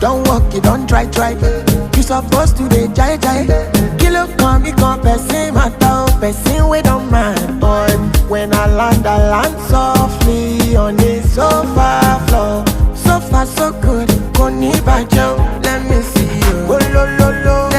don't walk, you don't try. You supposed to be jai. Kill up, come, person, matter, person, we don't mind, boy. When I land softly on the sofa floor. So far, so good, Koni Bajo, let me see you. Oh, lo, lo, lo.